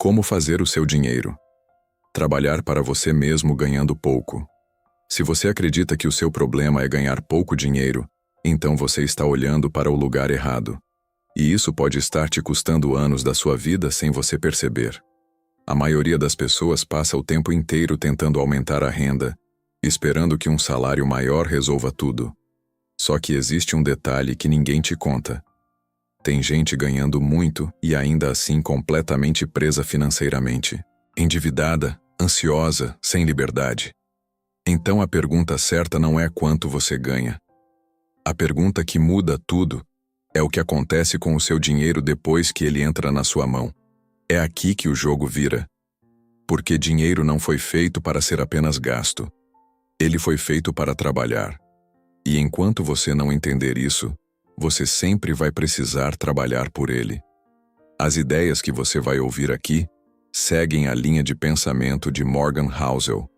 Como fazer o seu dinheiro? Trabalhar para você mesmo ganhando pouco. Se você acredita que o seu problema é ganhar pouco dinheiro, então você está olhando para o lugar errado. E isso pode estar te custando anos da sua vida sem você perceber. A maioria das pessoas passa o tempo inteiro tentando aumentar a renda, esperando que um salário maior resolva tudo. Só que existe um detalhe que ninguém te conta. Tem gente ganhando muito e ainda assim completamente presa financeiramente, endividada, ansiosa, sem liberdade. Então a pergunta certa não é quanto você ganha. A pergunta que muda tudo é o que acontece com o seu dinheiro depois que ele entra na sua mão. É aqui que o jogo vira. Porque dinheiro não foi feito para ser apenas gasto. Ele foi feito para trabalhar. E enquanto você não entender isso, você sempre vai precisar trabalhar por ele. As ideias que você vai ouvir aqui seguem a linha de pensamento de Morgan Housel,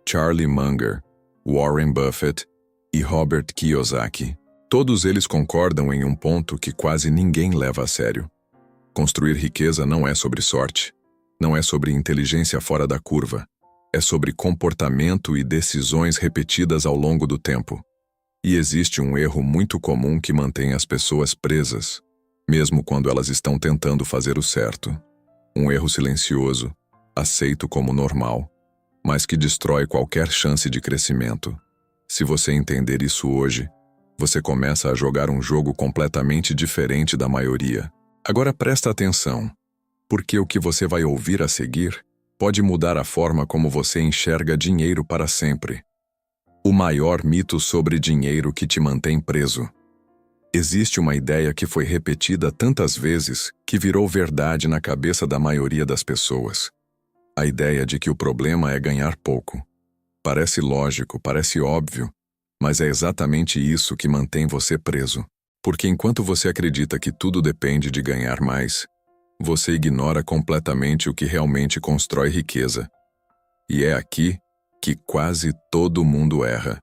Charlie Munger, Warren Buffett e Robert Kiyosaki. Todos eles concordam em um ponto que quase ninguém leva a sério. Construir riqueza não é sobre sorte, não é sobre inteligência fora da curva, é sobre comportamento e decisões repetidas ao longo do tempo. E existe um erro muito comum que mantém as pessoas presas, mesmo quando elas estão tentando fazer o certo. Um erro silencioso, aceito como normal, mas que destrói qualquer chance de crescimento. Se você entender isso hoje, você começa a jogar um jogo completamente diferente da maioria. Agora presta atenção, porque o que você vai ouvir a seguir pode mudar a forma como você enxerga dinheiro para sempre. O maior mito sobre dinheiro que te mantém preso. Existe uma ideia que foi repetida tantas vezes que virou verdade na cabeça da maioria das pessoas. A ideia de que o problema é ganhar pouco. Parece lógico, parece óbvio, mas é exatamente isso que mantém você preso. Porque enquanto você acredita que tudo depende de ganhar mais, você ignora completamente o que realmente constrói riqueza. E é aqui que quase todo mundo erra.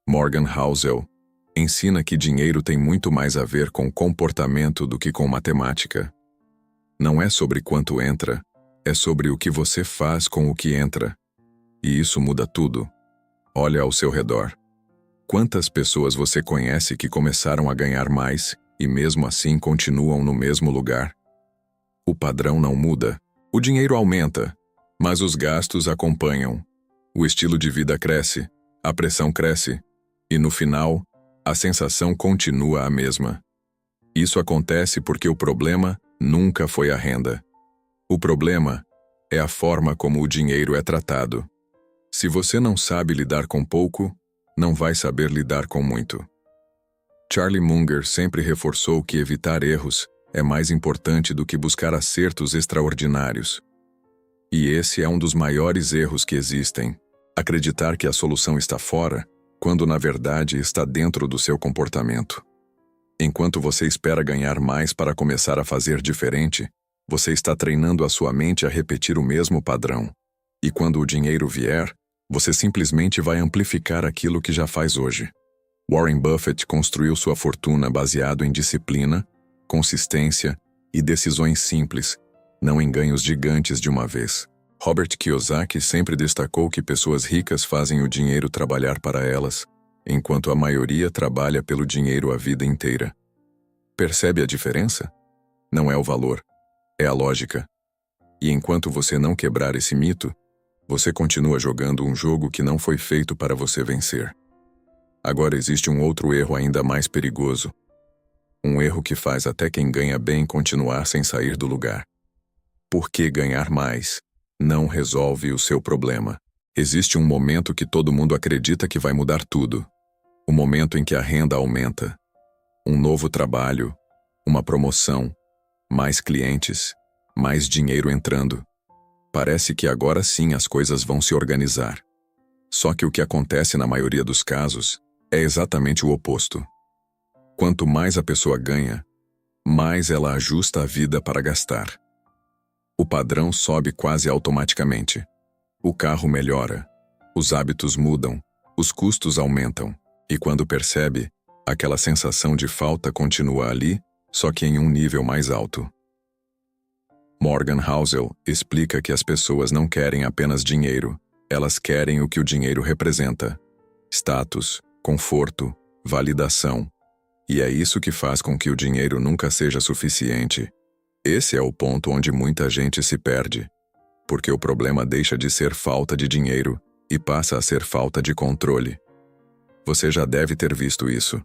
Morgan Housel ensina que dinheiro tem muito mais a ver com comportamento do que com matemática. Não é sobre quanto entra, é sobre o que você faz com o que entra. E isso muda tudo. Olha ao seu redor. Quantas pessoas você conhece que começaram a ganhar mais e mesmo assim continuam no mesmo lugar? O padrão não muda. O dinheiro aumenta, mas os gastos acompanham. O estilo de vida cresce, a pressão cresce, e no final, a sensação continua a mesma. Isso acontece porque o problema nunca foi a renda. O problema é a forma como o dinheiro é tratado. Se você não sabe lidar com pouco, não vai saber lidar com muito. Charlie Munger sempre reforçou que evitar erros é mais importante do que buscar acertos extraordinários. E esse é um dos maiores erros que existem. Acreditar que a solução está fora, quando na verdade está dentro do seu comportamento. Enquanto você espera ganhar mais para começar a fazer diferente, você está treinando a sua mente a repetir o mesmo padrão. E quando o dinheiro vier, você simplesmente vai amplificar aquilo que já faz hoje. Warren Buffett construiu sua fortuna baseado em disciplina, consistência e decisões simples, não em ganhos gigantes de uma vez. Robert Kiyosaki sempre destacou que pessoas ricas fazem o dinheiro trabalhar para elas, enquanto a maioria trabalha pelo dinheiro a vida inteira. Percebe a diferença? Não é o valor, é a lógica. E enquanto você não quebrar esse mito, você continua jogando um jogo que não foi feito para você vencer. Agora existe um outro erro ainda mais perigoso. Um erro que faz até quem ganha bem continuar sem sair do lugar. Por que ganhar mais não resolve o seu problema? Existe um momento que todo mundo acredita que vai mudar tudo. O momento em que a renda aumenta. Um novo trabalho, uma promoção, mais clientes, mais dinheiro entrando. Parece que agora sim as coisas vão se organizar. Só que o que acontece na maioria dos casos é exatamente o oposto. Quanto mais a pessoa ganha, mais ela ajusta a vida para gastar. O padrão sobe quase automaticamente. O carro melhora, os hábitos mudam, os custos aumentam, e quando percebe, aquela sensação de falta continua ali, só que em um nível mais alto. Morgan Housel explica que as pessoas não querem apenas dinheiro, elas querem o que o dinheiro representa: status, conforto, validação. E é isso que faz com que o dinheiro nunca seja suficiente. Esse é o ponto onde muita gente se perde, porque o problema deixa de ser falta de dinheiro e passa a ser falta de controle. Você já deve ter visto isso.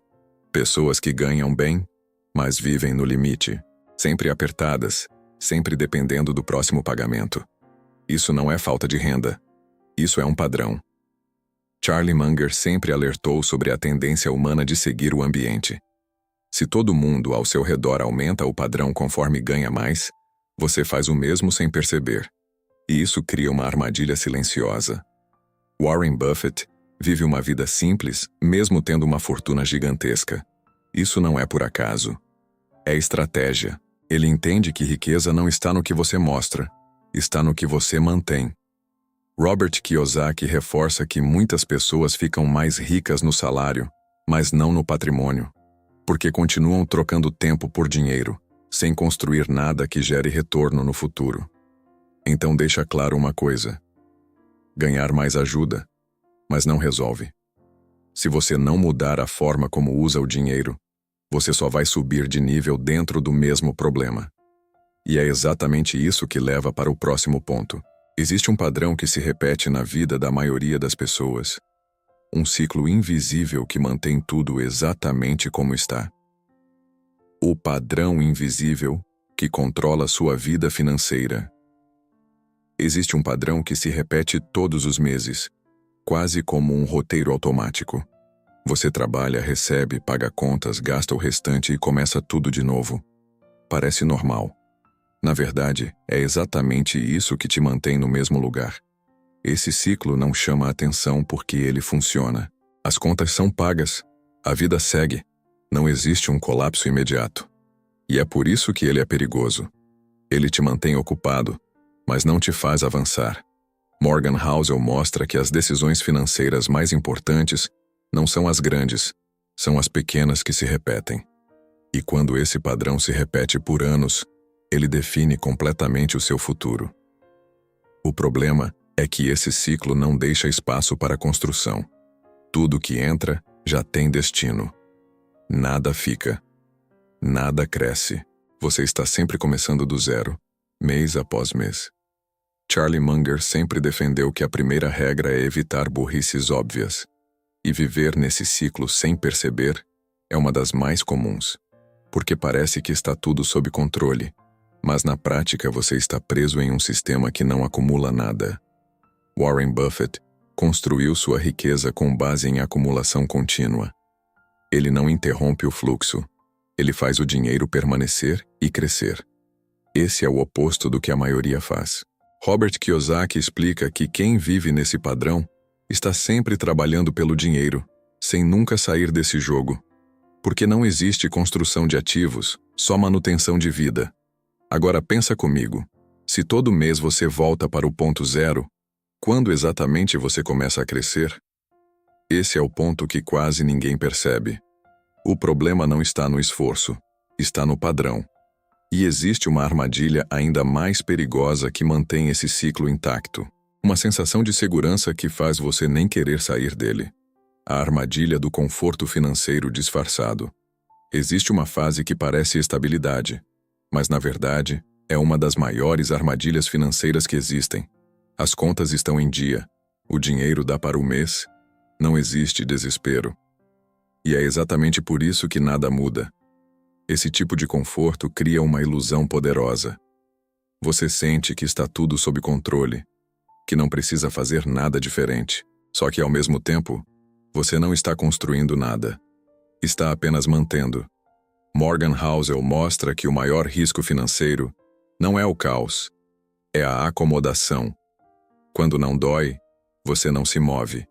Pessoas que ganham bem, mas vivem no limite, sempre apertadas, sempre dependendo do próximo pagamento. Isso não é falta de renda. Isso é um padrão. Charlie Munger sempre alertou sobre a tendência humana de seguir o ambiente. Se todo mundo ao seu redor aumenta o padrão conforme ganha mais, você faz o mesmo sem perceber. E isso cria uma armadilha silenciosa. Warren Buffett vive uma vida simples, mesmo tendo uma fortuna gigantesca. Isso não é por acaso. É estratégia. Ele entende que riqueza não está no que você mostra, está no que você mantém. Robert Kiyosaki reforça que muitas pessoas ficam mais ricas no salário, mas não no patrimônio, porque continuam trocando tempo por dinheiro, sem construir nada que gere retorno no futuro. Então deixa claro uma coisa: ganhar mais ajuda, mas não resolve. Se você não mudar a forma como usa o dinheiro, você só vai subir de nível dentro do mesmo problema. E é exatamente isso que leva para o próximo ponto. Existe um padrão que se repete na vida da maioria das pessoas. Um ciclo invisível que mantém tudo exatamente como está. O padrão invisível que controla sua vida financeira. Existe um padrão que se repete todos os meses, quase como um roteiro automático. Você trabalha, recebe, paga contas, gasta o restante e começa tudo de novo. Parece normal. Na verdade, é exatamente isso que te mantém no mesmo lugar. Esse ciclo não chama a atenção porque ele funciona. As contas são pagas, a vida segue. Não existe um colapso imediato. E é por isso que ele é perigoso. Ele te mantém ocupado, mas não te faz avançar. Morgan Housel mostra que as decisões financeiras mais importantes não são as grandes, são as pequenas que se repetem. E quando esse padrão se repete por anos, ele define completamente o seu futuro. O problema é que esse ciclo não deixa espaço para construção. Tudo que entra já tem destino. Nada fica. Nada cresce. Você está sempre começando do zero, mês após mês. Charlie Munger sempre defendeu que a primeira regra é evitar burrices óbvias. E viver nesse ciclo sem perceber é uma das mais comuns, porque parece que está tudo sob controle, mas na prática você está preso em um sistema que não acumula nada. Warren Buffett construiu sua riqueza com base em acumulação contínua. Ele não interrompe o fluxo, ele faz o dinheiro permanecer e crescer. Esse é o oposto do que a maioria faz. Robert Kiyosaki explica que quem vive nesse padrão está sempre trabalhando pelo dinheiro, sem nunca sair desse jogo. Porque não existe construção de ativos, só manutenção de vida. Agora pensa comigo, se todo mês você volta para o ponto zero, quando exatamente você começa a crescer? Esse é o ponto que quase ninguém percebe. O problema não está no esforço, está no padrão. E existe uma armadilha ainda mais perigosa que mantém esse ciclo intacto. Uma sensação de segurança que faz você nem querer sair dele. A armadilha do conforto financeiro disfarçado. Existe uma fase que parece estabilidade, mas na verdade é uma das maiores armadilhas financeiras que existem. As contas estão em dia, o dinheiro dá para o mês, não existe desespero. E é exatamente por isso que nada muda. Esse tipo de conforto cria uma ilusão poderosa. Você sente que está tudo sob controle, que não precisa fazer nada diferente. Só que, ao mesmo tempo, você não está construindo nada. Está apenas mantendo. Morgan Housel mostra que o maior risco financeiro não é o caos, é a acomodação. Quando não dói, você não se move.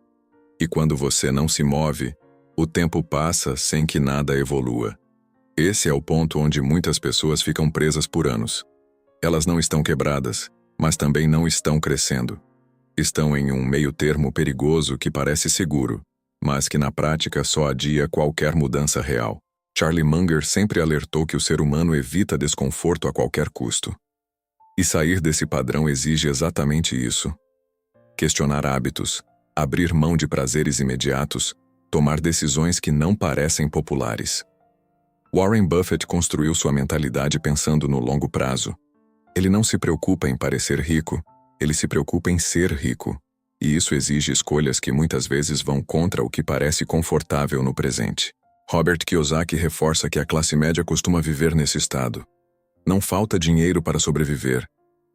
E quando você não se move, o tempo passa sem que nada evolua. Esse é o ponto onde muitas pessoas ficam presas por anos. Elas não estão quebradas, mas também não estão crescendo. Estão em um meio-termo perigoso que parece seguro, mas que na prática só adia qualquer mudança real. Charlie Munger sempre alertou que o ser humano evita desconforto a qualquer custo. E sair desse padrão exige exatamente isso. Questionar hábitos, abrir mão de prazeres imediatos, tomar decisões que não parecem populares. Warren Buffett construiu sua mentalidade pensando no longo prazo. Ele não se preocupa em parecer rico, ele se preocupa em ser rico. E isso exige escolhas que muitas vezes vão contra o que parece confortável no presente. Robert Kiyosaki reforça que a classe média costuma viver nesse estado. Não falta dinheiro para sobreviver,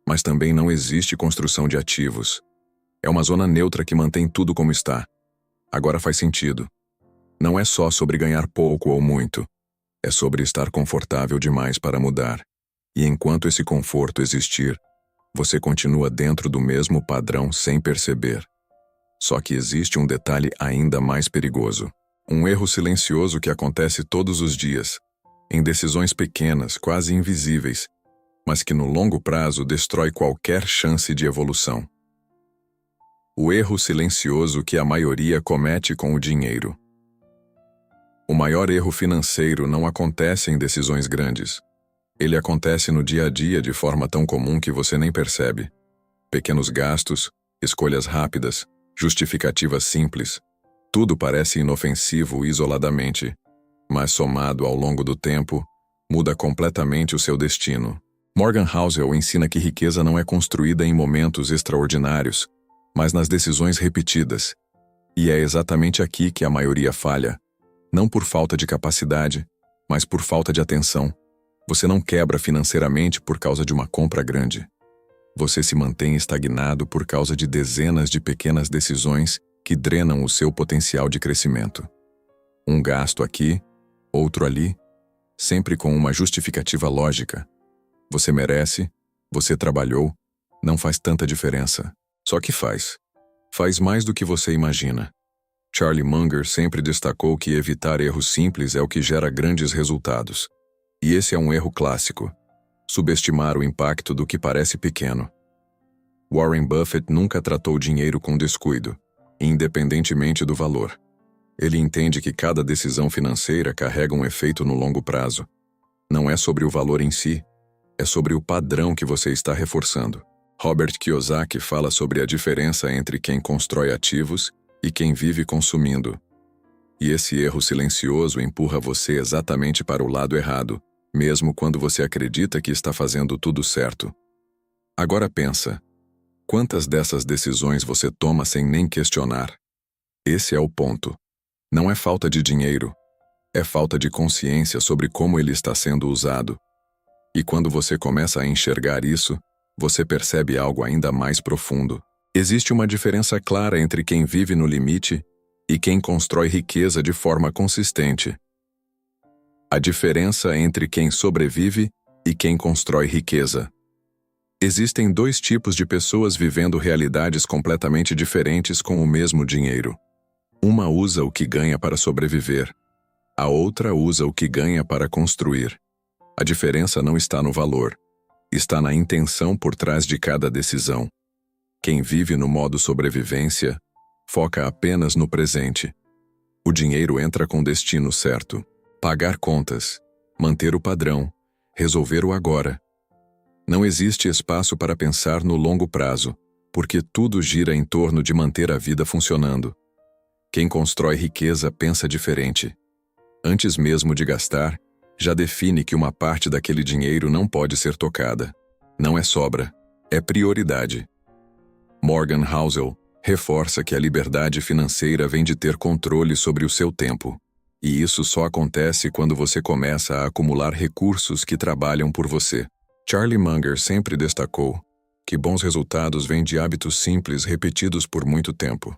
mas também não existe construção de ativos. É uma zona neutra que mantém tudo como está. Agora faz sentido. Não é só sobre ganhar pouco ou muito. É sobre estar confortável demais para mudar. E enquanto esse conforto existir, você continua dentro do mesmo padrão sem perceber. Só que existe um detalhe ainda mais perigoso. Um erro silencioso que acontece todos os dias, em decisões pequenas, quase invisíveis, mas que no longo prazo destrói qualquer chance de evolução. O erro silencioso que a maioria comete com o dinheiro. O maior erro financeiro não acontece em decisões grandes. Ele acontece no dia a dia de forma tão comum que você nem percebe. Pequenos gastos, escolhas rápidas, justificativas simples. Tudo parece inofensivo isoladamente, mas somado ao longo do tempo, muda completamente o seu destino. Morgan Housel ensina que riqueza não é construída em momentos extraordinários, mas nas decisões repetidas. E é exatamente aqui que a maioria falha. Não por falta de capacidade, mas por falta de atenção. Você não quebra financeiramente por causa de uma compra grande. Você se mantém estagnado por causa de dezenas de pequenas decisões que drenam o seu potencial de crescimento. Um gasto aqui, outro ali, sempre com uma justificativa lógica. Você merece, você trabalhou, não faz tanta diferença. Só que faz. Faz mais do que você imagina. Charlie Munger sempre destacou que evitar erros simples é o que gera grandes resultados. E esse é um erro clássico. Subestimar o impacto do que parece pequeno. Warren Buffett nunca tratou dinheiro com descuido, independentemente do valor. Ele entende que cada decisão financeira carrega um efeito no longo prazo. Não é sobre o valor em si, é sobre o padrão que você está reforçando. Robert Kiyosaki fala sobre a diferença entre quem constrói ativos e quem vive consumindo. E esse erro silencioso empurra você exatamente para o lado errado, mesmo quando você acredita que está fazendo tudo certo. Agora pensa, quantas dessas decisões você toma sem nem questionar? Esse é o ponto. Não é falta de dinheiro, é falta de consciência sobre como ele está sendo usado. E quando você começa a enxergar isso, você percebe algo ainda mais profundo. Existe uma diferença clara entre quem vive no limite e quem constrói riqueza de forma consistente. A diferença entre quem sobrevive e quem constrói riqueza. Existem dois tipos de pessoas vivendo realidades completamente diferentes com o mesmo dinheiro. Uma usa o que ganha para sobreviver. A outra usa o que ganha para construir. A diferença não está no valor. Está na intenção por trás de cada decisão. Quem vive no modo sobrevivência, foca apenas no presente. O dinheiro entra com destino certo. Pagar contas, manter o padrão, resolver o agora. Não existe espaço para pensar no longo prazo, porque tudo gira em torno de manter a vida funcionando. Quem constrói riqueza pensa diferente. Antes mesmo de gastar, já define que uma parte daquele dinheiro não pode ser tocada. Não é sobra, é prioridade. Morgan Housel reforça que a liberdade financeira vem de ter controle sobre o seu tempo. E isso só acontece quando você começa a acumular recursos que trabalham por você. Charlie Munger sempre destacou que bons resultados vêm de hábitos simples repetidos por muito tempo.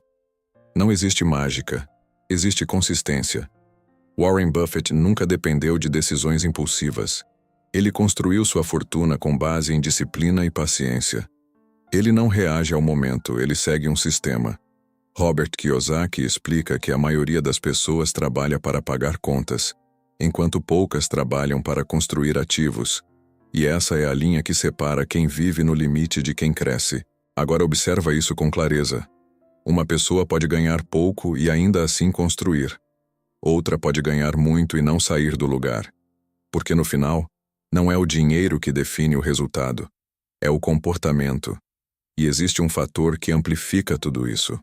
Não existe mágica, existe consistência. Warren Buffett nunca dependeu de decisões impulsivas. Ele construiu sua fortuna com base em disciplina e paciência. Ele não reage ao momento, ele segue um sistema. Robert Kiyosaki explica que a maioria das pessoas trabalha para pagar contas, enquanto poucas trabalham para construir ativos. E essa é a linha que separa quem vive no limite de quem cresce. Agora observa isso com clareza. Uma pessoa pode ganhar pouco e ainda assim construir. Outra pode ganhar muito e não sair do lugar. Porque no final, não é o dinheiro que define o resultado. É o comportamento. E existe um fator que amplifica tudo isso.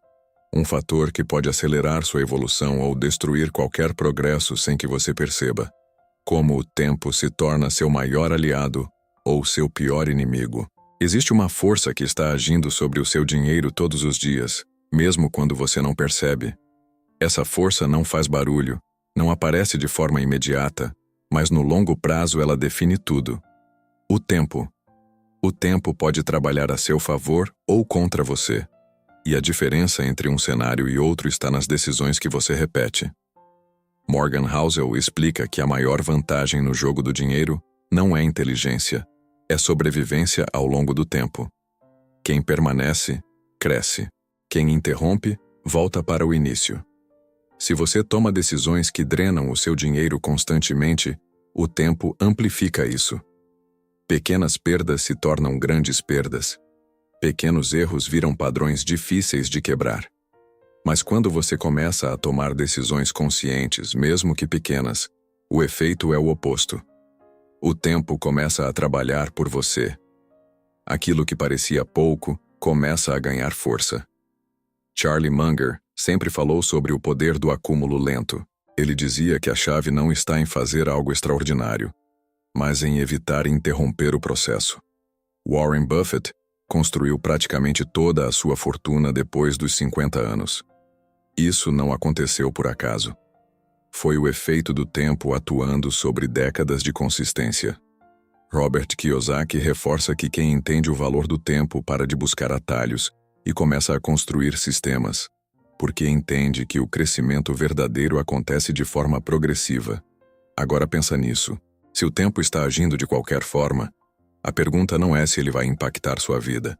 Um fator que pode acelerar sua evolução ou destruir qualquer progresso sem que você perceba. Como o tempo se torna seu maior aliado ou seu pior inimigo. Existe uma força que está agindo sobre o seu dinheiro todos os dias, mesmo quando você não percebe. Essa força não faz barulho, não aparece de forma imediata, mas no longo prazo ela define tudo. O tempo. O tempo pode trabalhar a seu favor ou contra você. E a diferença entre um cenário e outro está nas decisões que você repete. Morgan Housel explica que a maior vantagem no jogo do dinheiro não é inteligência, é sobrevivência ao longo do tempo. Quem permanece, cresce. Quem interrompe, volta para o início. Se você toma decisões que drenam o seu dinheiro constantemente, o tempo amplifica isso. Pequenas perdas se tornam grandes perdas. Pequenos erros viram padrões difíceis de quebrar. Mas quando você começa a tomar decisões conscientes, mesmo que pequenas, o efeito é o oposto. O tempo começa a trabalhar por você. Aquilo que parecia pouco começa a ganhar força. Charlie Munger sempre falou sobre o poder do acúmulo lento. Ele dizia que a chave não está em fazer algo extraordinário, mas em evitar interromper o processo. Warren Buffett construiu praticamente toda a sua fortuna depois dos 50 anos. Isso não aconteceu por acaso. Foi o efeito do tempo atuando sobre décadas de consistência. Robert Kiyosaki reforça que quem entende o valor do tempo para de buscar atalhos e começa a construir sistemas, porque entende que o crescimento verdadeiro acontece de forma progressiva. Agora pensa nisso. Se o tempo está agindo de qualquer forma, a pergunta não é se ele vai impactar sua vida.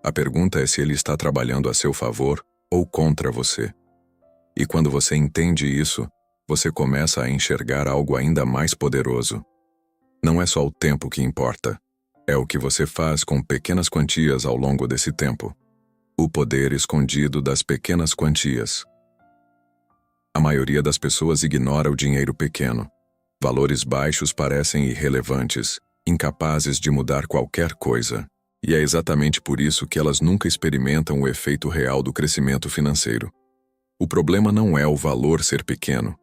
A pergunta é se ele está trabalhando a seu favor ou contra você. E quando você entende isso, você começa a enxergar algo ainda mais poderoso. Não é só o tempo que importa, é o que você faz com pequenas quantias ao longo desse tempo. O poder escondido das pequenas quantias. A maioria das pessoas ignora o dinheiro pequeno. Valores baixos parecem irrelevantes, incapazes de mudar qualquer coisa. E é exatamente por isso que elas nunca experimentam o efeito real do crescimento financeiro. O problema não é o valor ser pequeno.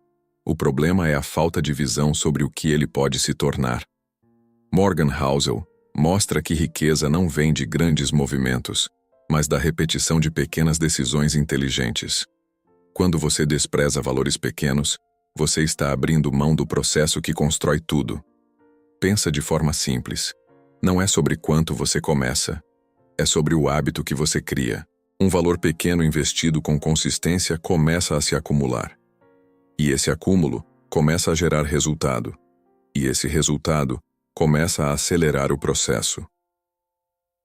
O problema é a falta de visão sobre o que ele pode se tornar. Morgan Housel mostra que riqueza não vem de grandes movimentos, mas da repetição de pequenas decisões inteligentes. Quando você despreza valores pequenos, você está abrindo mão do processo que constrói tudo. Pensa de forma simples. Não é sobre quanto você começa. É sobre o hábito que você cria. Um valor pequeno investido com consistência começa a se acumular. E esse acúmulo começa a gerar resultado. E esse resultado começa a acelerar o processo.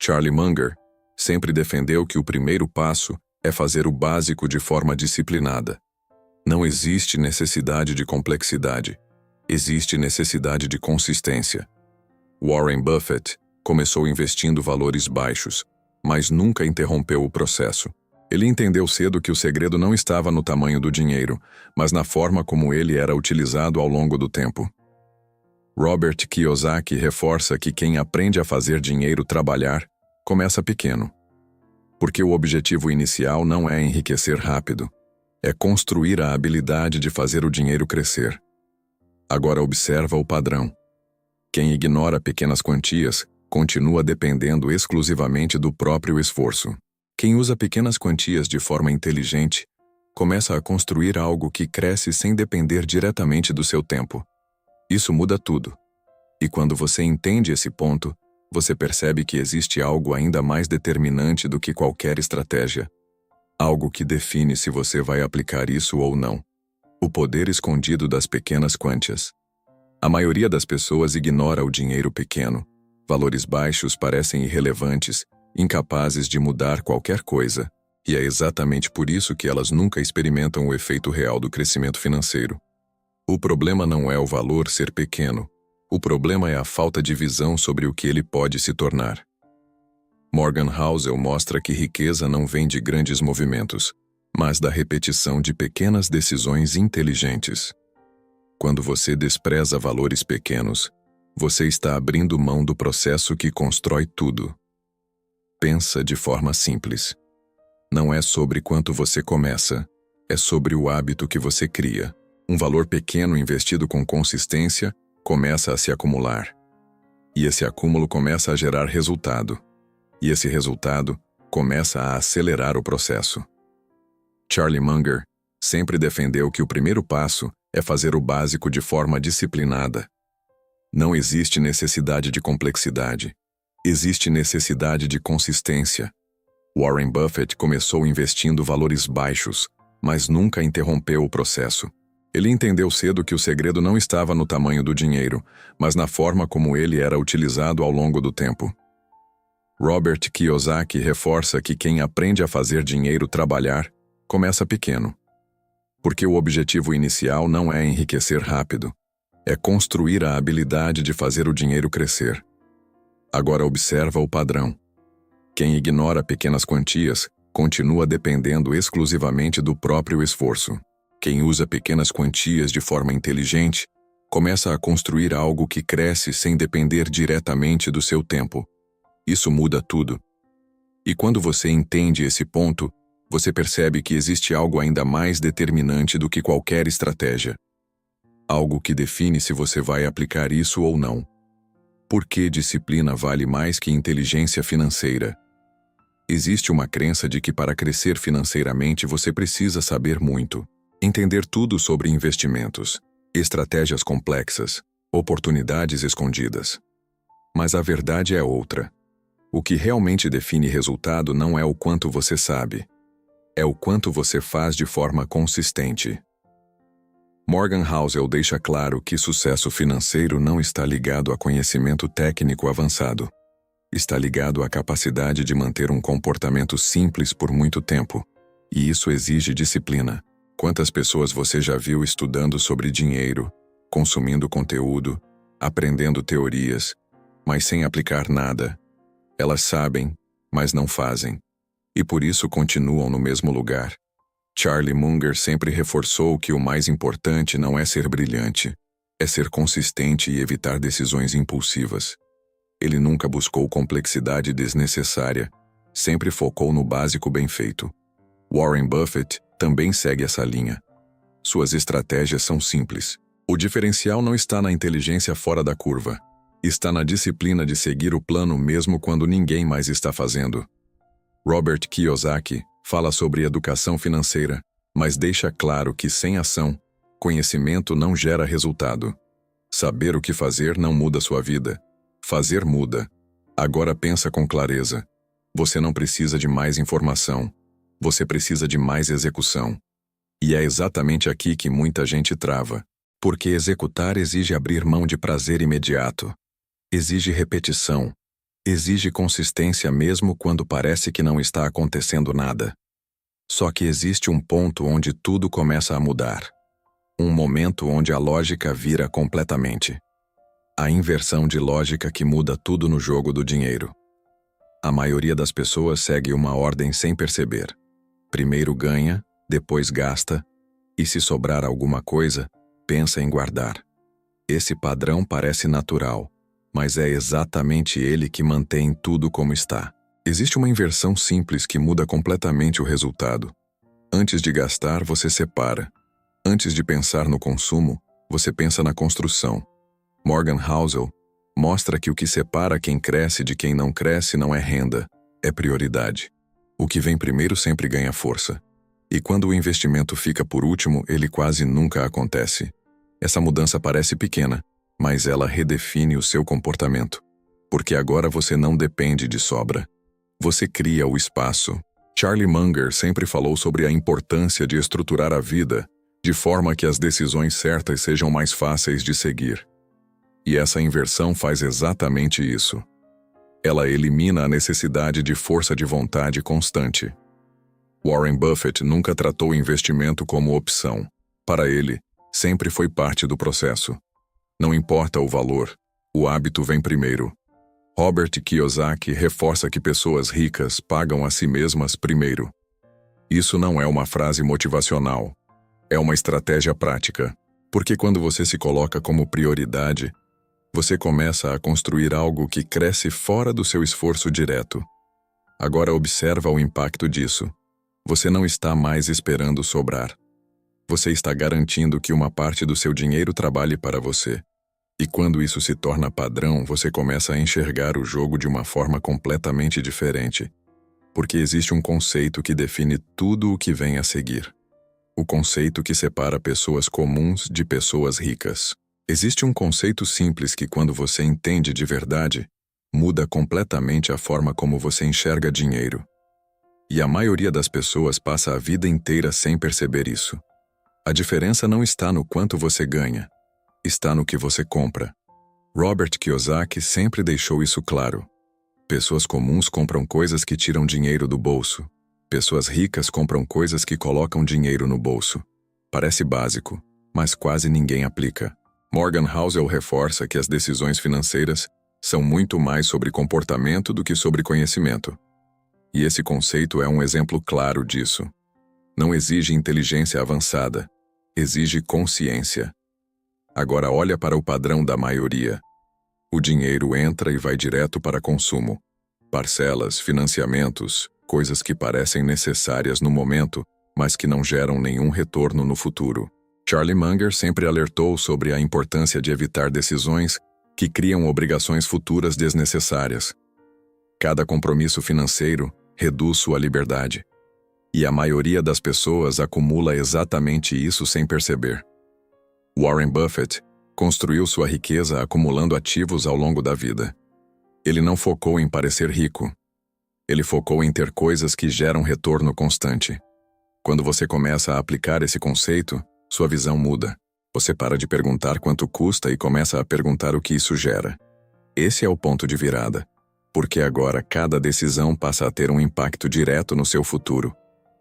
Charlie Munger sempre defendeu que o primeiro passo é fazer o básico de forma disciplinada. Não existe necessidade de complexidade. Existe necessidade de consistência. Warren Buffett começou investindo valores baixos, mas nunca interrompeu o processo. Ele entendeu cedo que o segredo não estava no tamanho do dinheiro, mas na forma como ele era utilizado ao longo do tempo. Robert Kiyosaki reforça que quem aprende a fazer dinheiro trabalhar, começa pequeno. Porque o objetivo inicial não é enriquecer rápido, é construir a habilidade de fazer o dinheiro crescer. Agora observa o padrão. Quem ignora pequenas quantias, continua dependendo exclusivamente do próprio esforço. Quem usa pequenas quantias de forma inteligente, começa a construir algo que cresce sem depender diretamente do seu tempo. Isso muda tudo. E quando você entende esse ponto, você percebe que existe algo ainda mais determinante do que qualquer estratégia. Algo que define se você vai aplicar isso ou não. O poder escondido das pequenas quantias. A maioria das pessoas ignora o dinheiro pequeno. Valores baixos parecem irrelevantes, incapazes de mudar qualquer coisa. E é exatamente por isso que elas nunca experimentam o efeito real do crescimento financeiro. O problema não é o valor ser pequeno. O problema é a falta de visão sobre o que ele pode se tornar. Morgan Housel mostra que riqueza não vem de grandes movimentos, mas da repetição de pequenas decisões inteligentes. Quando você despreza valores pequenos, você está abrindo mão do processo que constrói tudo. Pensa de forma simples. Não é sobre quanto você começa, é sobre o hábito que você cria. Um valor pequeno investido com consistência começa a se acumular. E esse acúmulo começa a gerar resultado. E esse resultado começa a acelerar o processo. Charlie Munger sempre defendeu que o primeiro passo é fazer o básico de forma disciplinada. Não existe necessidade de complexidade. Existe necessidade de consistência. Warren Buffett começou investindo valores baixos, mas nunca interrompeu o processo. Ele entendeu cedo que o segredo não estava no tamanho do dinheiro, mas na forma como ele era utilizado ao longo do tempo. Robert Kiyosaki reforça que quem aprende a fazer dinheiro trabalhar, começa pequeno. Porque o objetivo inicial não é enriquecer rápido, é construir a habilidade de fazer o dinheiro crescer. Agora observa o padrão. Quem ignora pequenas quantias continua dependendo exclusivamente do próprio esforço. Quem usa pequenas quantias de forma inteligente começa a construir algo que cresce sem depender diretamente do seu tempo. Isso muda tudo. E quando você entende esse ponto, você percebe que existe algo ainda mais determinante do que qualquer estratégia. Algo que define se você vai aplicar isso ou não. Por que disciplina vale mais que inteligência financeira? Existe uma crença de que para crescer financeiramente você precisa saber muito, entender tudo sobre investimentos, estratégias complexas, oportunidades escondidas. Mas a verdade é outra. O que realmente define resultado não é o quanto você sabe, é o quanto você faz de forma consistente. Morgan Housel deixa claro que sucesso financeiro não está ligado a conhecimento técnico avançado. Está ligado à capacidade de manter um comportamento simples por muito tempo. E isso exige disciplina. Quantas pessoas você já viu estudando sobre dinheiro, consumindo conteúdo, aprendendo teorias, mas sem aplicar nada? Elas sabem, mas não fazem. E por isso continuam no mesmo lugar. Charlie Munger sempre reforçou que o mais importante não é ser brilhante, é ser consistente e evitar decisões impulsivas. Ele nunca buscou complexidade desnecessária, sempre focou no básico bem feito. Warren Buffett também segue essa linha. Suas estratégias são simples. O diferencial não está na inteligência fora da curva. Está na disciplina de seguir o plano mesmo quando ninguém mais está fazendo. Robert Kiyosaki fala sobre educação financeira, mas deixa claro que sem ação, conhecimento não gera resultado. Saber o que fazer não muda sua vida. Fazer muda. Agora pensa com clareza. Você não precisa de mais informação. Você precisa de mais execução. E é exatamente aqui que muita gente trava. Porque executar exige abrir mão de prazer imediato. Exige repetição. Exige consistência mesmo quando parece que não está acontecendo nada. Só que existe um ponto onde tudo começa a mudar. Um momento onde a lógica vira completamente. A inversão de lógica que muda tudo no jogo do dinheiro. A maioria das pessoas segue uma ordem sem perceber. Primeiro ganha, depois gasta, e se sobrar alguma coisa, pensa em guardar. Esse padrão parece natural, mas é exatamente ele que mantém tudo como está. Existe uma inversão simples que muda completamente o resultado. Antes de gastar, você separa. Antes de pensar no consumo, você pensa na construção. Morgan Housel mostra que o que separa quem cresce de quem não cresce não é renda, é prioridade. O que vem primeiro sempre ganha força. E quando o investimento fica por último, ele quase nunca acontece. Essa mudança parece pequena, mas ela redefine o seu comportamento. Porque agora você não depende de sobra. Você cria o espaço. Charlie Munger sempre falou sobre a importância de estruturar a vida de forma que as decisões certas sejam mais fáceis de seguir. E essa inversão faz exatamente isso. Ela elimina a necessidade de força de vontade constante. Warren Buffett nunca tratou o investimento como opção. Para ele, sempre foi parte do processo. Não importa o valor, o hábito vem primeiro. Robert Kiyosaki reforça que pessoas ricas pagam a si mesmas primeiro. Isso não é uma frase motivacional. É uma estratégia prática. Porque quando você se coloca como prioridade, Você começa a construir algo que cresce fora do seu esforço direto. Agora observa o impacto disso. Você não está mais esperando sobrar. Você está garantindo que uma parte do seu dinheiro trabalhe para você. E quando isso se torna padrão, você começa a enxergar o jogo de uma forma completamente diferente. Porque existe um conceito que define tudo o que vem a seguir. O conceito que separa pessoas comuns de pessoas ricas. Existe um conceito simples que, quando você entende de verdade, muda completamente a forma como você enxerga dinheiro. E a maioria das pessoas passa a vida inteira sem perceber isso. A diferença não está no quanto você ganha, está no que você compra. Robert Kiyosaki sempre deixou isso claro. Pessoas comuns compram coisas que tiram dinheiro do bolso. Pessoas ricas compram coisas que colocam dinheiro no bolso. Parece básico, mas quase ninguém aplica. Morgan Housel reforça que as decisões financeiras são muito mais sobre comportamento do que sobre conhecimento. E esse conceito é um exemplo claro disso. Não exige inteligência avançada, exige consciência. Agora olha para o padrão da maioria. O dinheiro entra e vai direto para consumo. Parcelas, financiamentos, coisas que parecem necessárias no momento, mas que não geram nenhum retorno no futuro. Charlie Munger sempre alertou sobre a importância de evitar decisões que criam obrigações futuras desnecessárias. Cada compromisso financeiro reduz sua liberdade. E a maioria das pessoas acumula exatamente isso sem perceber. Warren Buffett construiu sua riqueza acumulando ativos ao longo da vida. Ele não focou em parecer rico. Ele focou em ter coisas que geram retorno constante. Quando você começa a aplicar esse conceito, sua visão muda. Você para de perguntar quanto custa e começa a perguntar o que isso gera. Esse é o ponto de virada. Porque agora cada decisão passa a ter um impacto direto no seu futuro.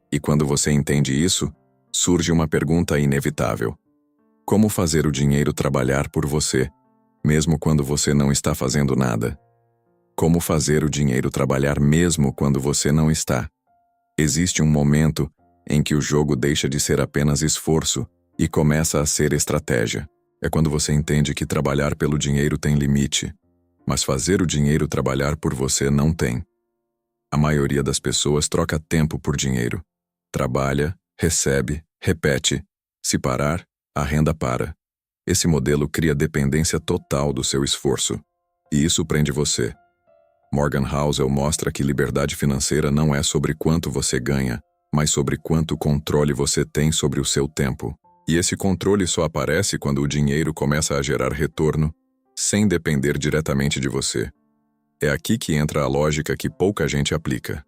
E quando você entende isso, surge uma pergunta inevitável. Como fazer o dinheiro trabalhar por você, mesmo quando você não está fazendo nada? Como fazer o dinheiro trabalhar mesmo quando você não está? Existe um momento em que o jogo deixa de ser apenas esforço e começa a ser estratégia. É quando você entende que trabalhar pelo dinheiro tem limite, mas fazer o dinheiro trabalhar por você não tem. A maioria das pessoas troca tempo por dinheiro. Trabalha, recebe, repete. Se parar, a renda para. Esse modelo cria dependência total do seu esforço. E isso prende você. Morgan Housel mostra que liberdade financeira não é sobre quanto você ganha, mas sobre quanto controle você tem sobre o seu tempo. E esse controle só aparece quando o dinheiro começa a gerar retorno, sem depender diretamente de você. É aqui que entra a lógica que pouca gente aplica.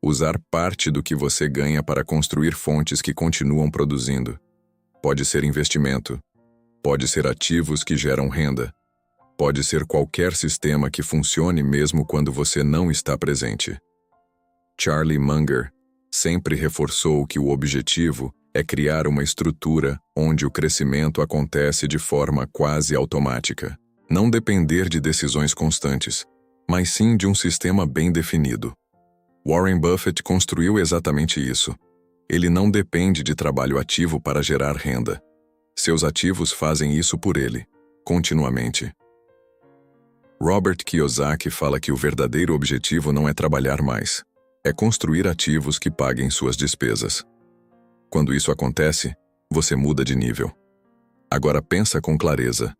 Usar parte do que você ganha para construir fontes que continuam produzindo. Pode ser investimento. Pode ser ativos que geram renda. Pode ser qualquer sistema que funcione mesmo quando você não está presente. Charlie Munger sempre reforçou que o objetivo é criar uma estrutura onde o crescimento acontece de forma quase automática. Não depender de decisões constantes, mas sim de um sistema bem definido. Warren Buffett construiu exatamente isso. Ele não depende de trabalho ativo para gerar renda. Seus ativos fazem isso por ele, continuamente. Robert Kiyosaki fala que o verdadeiro objetivo não é trabalhar mais, é construir ativos que paguem suas despesas. Quando isso acontece, você muda de nível. Agora pensa com clareza.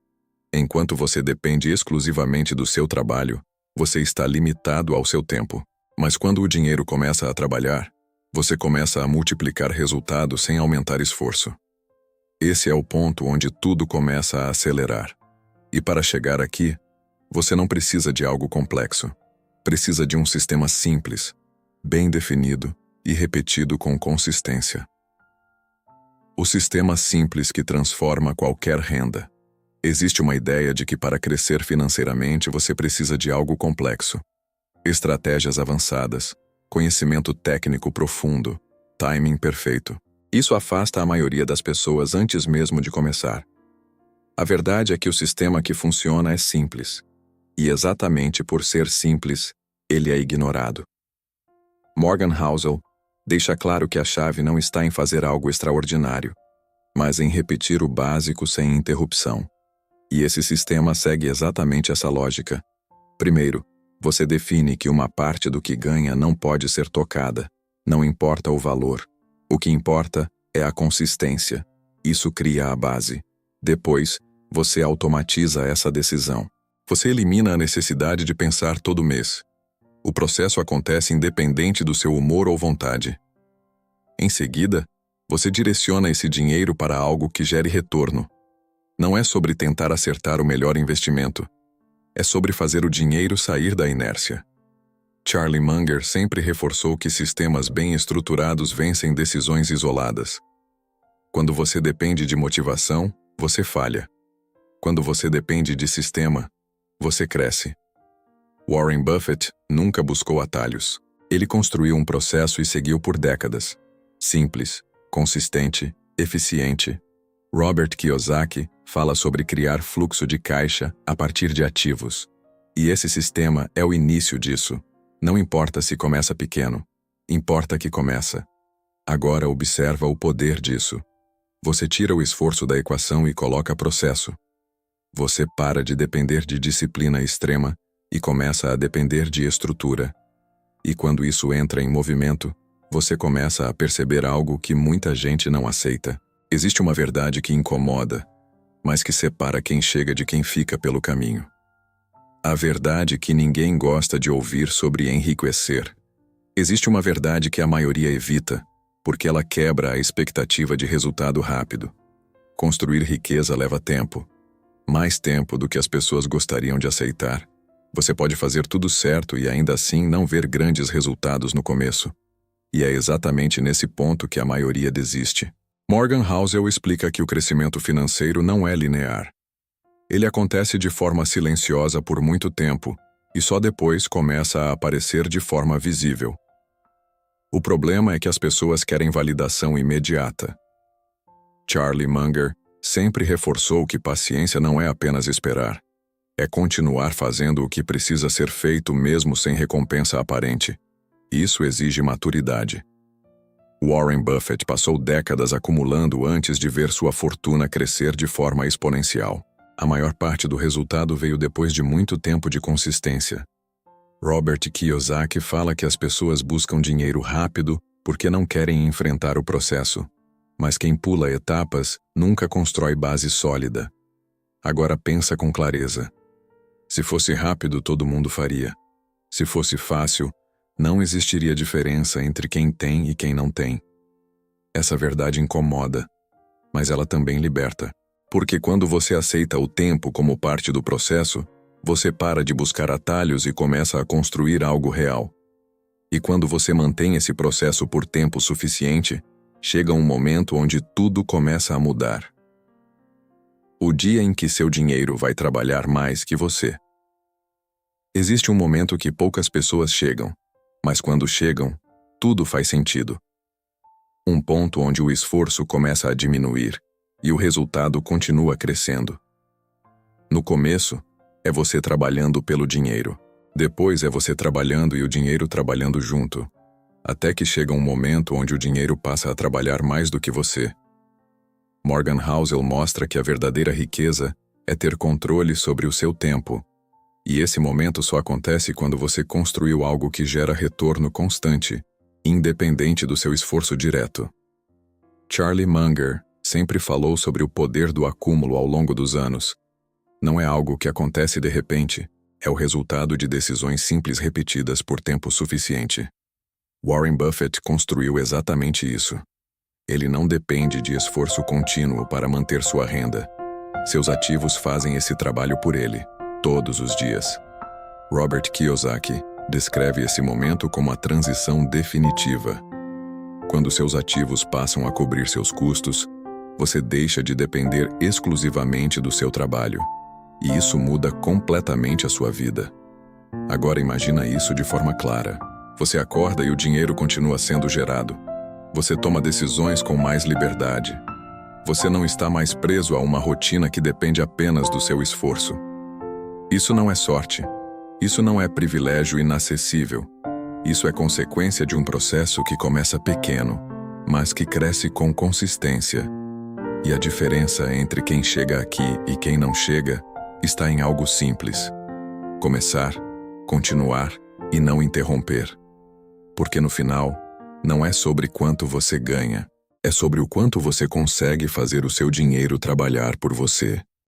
Enquanto você depende exclusivamente do seu trabalho, você está limitado ao seu tempo. Mas quando o dinheiro começa a trabalhar, você começa a multiplicar resultados sem aumentar esforço. Esse é o ponto onde tudo começa a acelerar. E para chegar aqui, você não precisa de algo complexo. Precisa de um sistema simples, bem definido e repetido com consistência. O sistema simples que transforma qualquer renda. Existe uma ideia de que para crescer financeiramente você precisa de algo complexo. Estratégias avançadas, conhecimento técnico profundo, timing perfeito. Isso afasta a maioria das pessoas antes mesmo de começar. A verdade é que o sistema que funciona é simples. E exatamente por ser simples, ele é ignorado. Morgan Housel deixa claro que a chave não está em fazer algo extraordinário, mas em repetir o básico sem interrupção. E esse sistema segue exatamente essa lógica. Primeiro, você define que uma parte do que ganha não pode ser tocada. Não importa o valor. O que importa é a consistência. Isso cria a base. Depois, você automatiza essa decisão. Você elimina a necessidade de pensar todo mês. O processo acontece independente do seu humor ou vontade. Em seguida, você direciona esse dinheiro para algo que gere retorno. Não é sobre tentar acertar o melhor investimento. É sobre fazer o dinheiro sair da inércia. Charlie Munger sempre reforçou que sistemas bem estruturados vencem decisões isoladas. Quando você depende de motivação, você falha. Quando você depende de sistema, você cresce. Warren Buffett nunca buscou atalhos. Ele construiu um processo e seguiu por décadas. Simples, consistente, eficiente. Robert Kiyosaki fala sobre criar fluxo de caixa a partir de ativos. E esse sistema é o início disso. Não importa se começa pequeno, importa que começa. Agora observa o poder disso. Você tira o esforço da equação e coloca processo. Você para de depender de disciplina extrema e começa a depender de estrutura. E quando isso entra em movimento, você começa a perceber algo que muita gente não aceita. Existe uma verdade que incomoda, mas que separa quem chega de quem fica pelo caminho. A verdade que ninguém gosta de ouvir sobre enriquecer. Existe uma verdade que a maioria evita, porque ela quebra a expectativa de resultado rápido. Construir riqueza leva tempo. Mais tempo do que as pessoas gostariam de aceitar. Você pode fazer tudo certo e ainda assim não ver grandes resultados no começo. E é exatamente nesse ponto que a maioria desiste. Morgan Housel explica que o crescimento financeiro não é linear. Ele acontece de forma silenciosa por muito tempo e só depois começa a aparecer de forma visível. O problema é que as pessoas querem validação imediata. Charlie Munger sempre reforçou que paciência não é apenas esperar. É continuar fazendo o que precisa ser feito mesmo sem recompensa aparente. Isso exige maturidade. Warren Buffett passou décadas acumulando antes de ver sua fortuna crescer de forma exponencial. A maior parte do resultado veio depois de muito tempo de consistência. Robert Kiyosaki fala que as pessoas buscam dinheiro rápido porque não querem enfrentar o processo. Mas quem pula etapas nunca constrói base sólida. Agora pensa com clareza. Se fosse rápido, todo mundo faria. Se fosse fácil, não existiria diferença entre quem tem e quem não tem. Essa verdade incomoda, mas ela também liberta. Porque quando você aceita o tempo como parte do processo, você para de buscar atalhos e começa a construir algo real. E quando você mantém esse processo por tempo suficiente, chega um momento onde tudo começa a mudar. O dia em que seu dinheiro vai trabalhar mais que você. Existe um momento que poucas pessoas chegam, mas quando chegam, tudo faz sentido. Um ponto onde o esforço começa a diminuir e o resultado continua crescendo. No começo, é você trabalhando pelo dinheiro. Depois é você trabalhando e o dinheiro trabalhando junto. Até que chega um momento onde o dinheiro passa a trabalhar mais do que você. Morgan Housel mostra que a verdadeira riqueza é ter controle sobre o seu tempo. E esse momento só acontece quando você construiu algo que gera retorno constante, independente do seu esforço direto. Charlie Munger sempre falou sobre o poder do acúmulo ao longo dos anos. Não é algo que acontece de repente, é o resultado de decisões simples repetidas por tempo suficiente. Warren Buffett construiu exatamente isso. Ele não depende de esforço contínuo para manter sua renda. Seus ativos fazem esse trabalho por ele, todos os dias. Robert Kiyosaki descreve esse momento como a transição definitiva. Quando seus ativos passam a cobrir seus custos, você deixa de depender exclusivamente do seu trabalho. E isso muda completamente a sua vida. Agora imagina isso de forma clara. Você acorda e o dinheiro continua sendo gerado. Você toma decisões com mais liberdade. Você não está mais preso a uma rotina que depende apenas do seu esforço. Isso não é sorte. Isso não é privilégio inacessível. Isso é consequência de um processo que começa pequeno, mas que cresce com consistência. E a diferença entre quem chega aqui e quem não chega está em algo simples: começar, continuar e não interromper. Porque no final, não é sobre quanto você ganha, é sobre o quanto você consegue fazer o seu dinheiro trabalhar por você.